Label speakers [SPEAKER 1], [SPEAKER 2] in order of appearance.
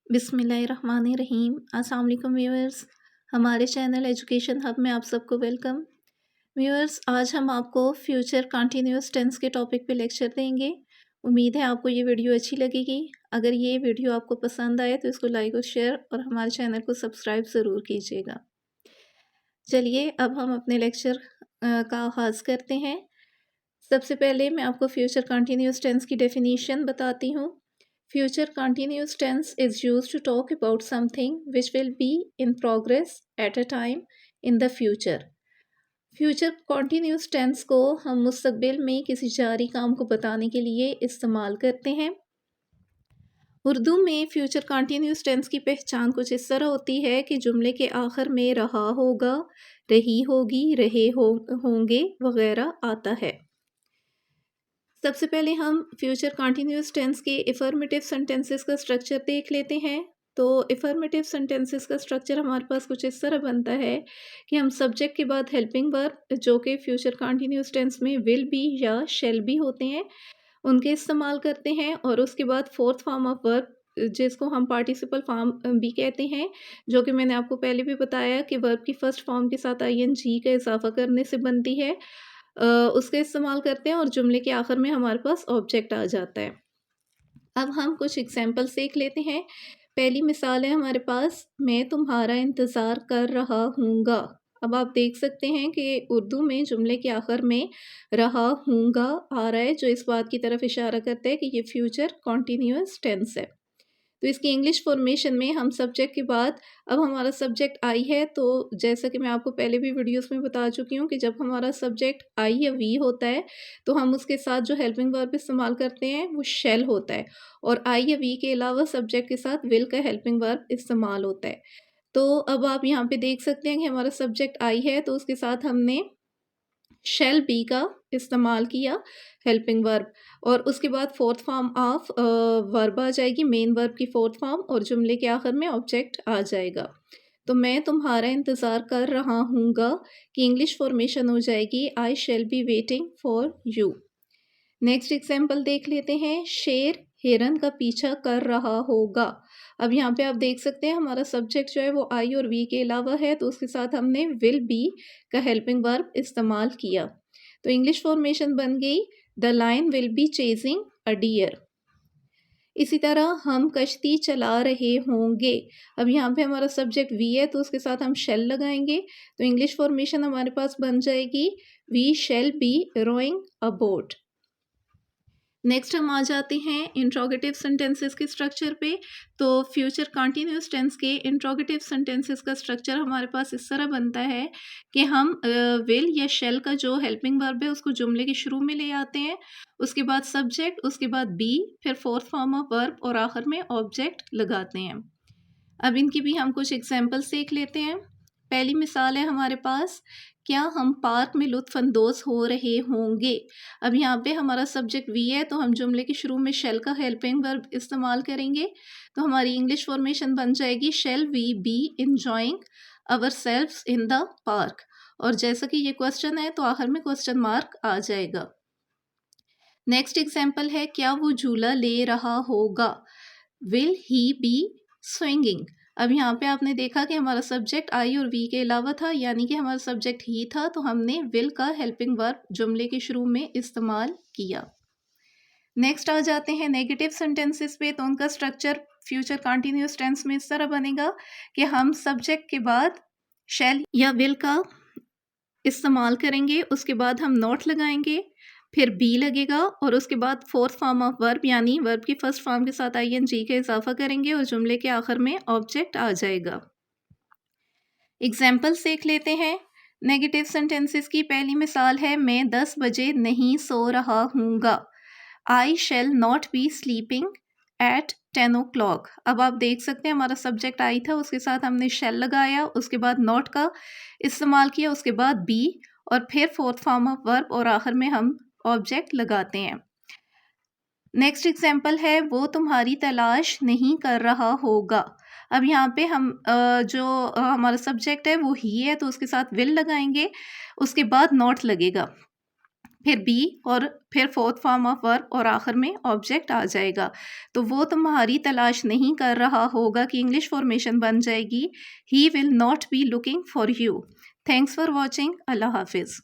[SPEAKER 1] बिस्मिल्लाहिर्रहमानिर्रहीम। अस्सलाम वालेकुम व्यूअर्स, हमारे चैनल एजुकेशन हब में आप सबको वेलकम। व्यूअर्स, आज हम आपको फ्यूचर कंटिन्यूअस टेंस के टॉपिक पे लेक्चर देंगे। उम्मीद है आपको ये वीडियो अच्छी लगेगी। अगर ये वीडियो आपको पसंद आए तो इसको लाइक और शेयर और हमारे चैनल को सब्सक्राइब ज़रूर कीजिएगा। चलिए अब हम अपने लेक्चर का आगाज़ करते हैं। सबसे पहले मैं आपको फ्यूचर कंटिन्यूअस टेंस की डेफिनेशन बताती हूँ। Future continuous tense is used to talk about something which will be in progress at a time in the future. Future continuous tense को हम मुस्तकबिल में किसी जारी काम को बताने के लिए इस्तेमाल करते हैं। उर्दू में फ्यूचर कंटिन्यूस टेंस की पहचान कुछ इस तरह होती है कि जुमले के आखिर में रहा होगा, रही होगी, होंगे वगैरह आता है। सबसे पहले हम फ्यूचर कंटिन्यूअस टेंस के इफर्मेटिव सेंटेंसेस का स्ट्रक्चर देख लेते हैं। तो इफर्मेटिव सेंटेंसेस का स्ट्रक्चर हमारे पास कुछ इस तरह बनता है कि हम सब्जेक्ट के बाद हेल्पिंग वर्ब जो कि फ्यूचर कंटिन्यूअस टेंस में विल बी या शैल बी होते हैं उनके इस्तेमाल करते हैं, और उसके बाद फोर्थ फॉर्म ऑफ वर्ब जिसको हम पार्टिसिपल फॉर्म भी कहते हैं, जो कि मैंने आपको पहले भी बताया कि वर्ब की फर्स्ट फॉर्म के साथ ING का इजाफा करने से बनती है। उसका इस्तेमाल करते हैं और जुमले के आखिर में हमारे पास ऑब्जेक्ट आ जाता है। अब हम कुछ एग्जाम्पल्स देख लेते हैं। पहली मिसाल है हमारे पास, मैं तुम्हारा इंतज़ार कर रहा हूँगा। अब आप देख सकते हैं कि उर्दू में जुमले के आखिर में रहा हूँगा आ रहा है, जो इस बात की तरफ इशारा करता है कि ये फ्यूचर कॉन्टीन्यूअस टेंस है। तो इसकी इंग्लिश फॉर्मेशन में हम सब्जेक्ट के बाद, अब हमारा सब्जेक्ट आई है, तो जैसा कि मैं आपको पहले भी वीडियोस में बता चुकी हूँ कि जब हमारा सब्जेक्ट आई या वी होता है तो हम उसके साथ जो हेल्पिंग वर्ब इस्तेमाल करते हैं वो शेल होता है, और आई या वी के अलावा सब्जेक्ट के साथ विल का हेल्पिंग वर्ब इस्तेमाल होता है। तो अब आप यहाँ पे देख सकते हैं कि हमारा सब्जेक्ट आई है तो उसके साथ हमने शेल बी का इस्तेमाल किया हेल्पिंग वर्ब, और उसके बाद फोर्थ फॉर्म ऑफ वर्ब आ जाएगी, मेन वर्ब की फोर्थ फॉर्म, और जुमले के आखिर में ऑब्जेक्ट आ जाएगा। तो मैं तुम्हारा इंतज़ार कर रहा हूँगा कि इंग्लिश फॉर्मेशन हो जाएगी I shall be waiting for you. Next example देख लेते हैं, शेर हिरन का पीछा कर रहा होगा। अब यहाँ पे आप देख सकते हैं हमारा सब्जेक्ट जो है वो आई और वी के अलावा है, तो उसके साथ हमने विल बी का हेल्पिंग वर्ब इस्तेमाल किया। तो इंग्लिश फॉर्मेशन बन गई, the lion will be chasing a deer. इसी तरह हम कश्ती चला रहे होंगे। अब यहाँ पे हमारा सब्जेक्ट वी है तो उसके साथ हम शेल लगाएंगे, तो इंग्लिश फॉर्मेशन हमारे पास बन जाएगी we shall be rowing a boat. Next हम आ जाते हैं इंट्रोगेटिव सेंटेंसेस के स्ट्रक्चर पे। तो फ्यूचर कंटिन्यूअस टेंस के इंट्रोगेटिव सेंटेंसेस का स्ट्रक्चर हमारे पास इस तरह बनता है कि हम विल या शेल का जो हेल्पिंग वर्ब है उसको जुमले के शुरू में ले आते हैं, उसके बाद सब्जेक्ट, उसके बाद बी, फिर फोर्थ फॉर्म ऑफ वर्ब और आखिर में ऑब्जेक्ट लगाते हैं। अब इनकी भी हम कुछ एग्जाम्पल्स देख लेते हैं। पहली मिसाल है हमारे पास, क्या हम पार्क में लुत्फानंदोज हो रहे होंगे। अब यहाँ पे हमारा सब्जेक्ट वी है तो हम जुमले के शुरू में शेल का हेल्पिंग वर्ब इस्तेमाल करेंगे, तो हमारी इंग्लिश फॉर्मेशन बन जाएगी shall we be enjoying ourselves in the park, और जैसा कि ये क्वेश्चन है तो आखिर में क्वेश्चन मार्क आ जाएगा। नेक्स्ट एग्जाम्पल है, क्या वो झूला ले रहा होगा, विल ही बी स्विंगिंग। अब यहाँ पे आपने देखा कि हमारा सब्जेक्ट आई और वी के अलावा था, यानी कि हमारा सब्जेक्ट ही था, तो हमने विल का हेल्पिंग वर्ब जुमले के शुरू में इस्तेमाल किया। नेक्स्ट आ जाते हैं नेगेटिव सेंटेंसेस पे। तो उनका स्ट्रक्चर फ्यूचर कंटिन्यूअस टेंस में इस तरह बनेगा कि हम सब्जेक्ट के बाद शैल या विल का इस्तेमाल करेंगे, उसके बाद हम नॉट लगाएंगे, फिर बी लगेगा, और उसके बाद फोर्थ फॉर्म ऑफ वर्ब यानी वर्ब की फर्स्ट फॉर्म के साथ ING का इजाफा करेंगे और जुमले के आखिर में ऑब्जेक्ट आ जाएगा। एग्जाम्पल्स देख लेते हैं नेगेटिव सेंटेंसेस की। पहली मिसाल है, मैं 10 बजे नहीं सो रहा हूँगा, I shall not be sleeping at 10 o'clock। अब आप देख सकते हैं हमारा सब्जेक्ट आई था, उसके साथ हमने शेल लगाया, उसके बाद नॉट का इस्तेमाल किया, उसके बाद बी, और फिर फोर्थ फॉर्म ऑफ वर्ब, और आखिर में हम ऑब्जेक्ट लगाते हैं। नेक्स्ट एग्जाम्पल है, वो तुम्हारी तलाश नहीं कर रहा होगा। अब यहाँ पे हम जो हमारा सब्जेक्ट है वो ही है तो उसके साथ विल लगाएंगे, उसके बाद नॉट लगेगा, फिर बी और फिर फोर्थ फॉर्म ऑफ वर्ब और आखिर में ऑब्जेक्ट आ जाएगा। तो वो तुम्हारी तलाश नहीं कर रहा होगा कि इंग्लिश फॉर्मेशन बन जाएगी। He will not be looking for you. Thanks for watching. अल्लाह हाफिज़।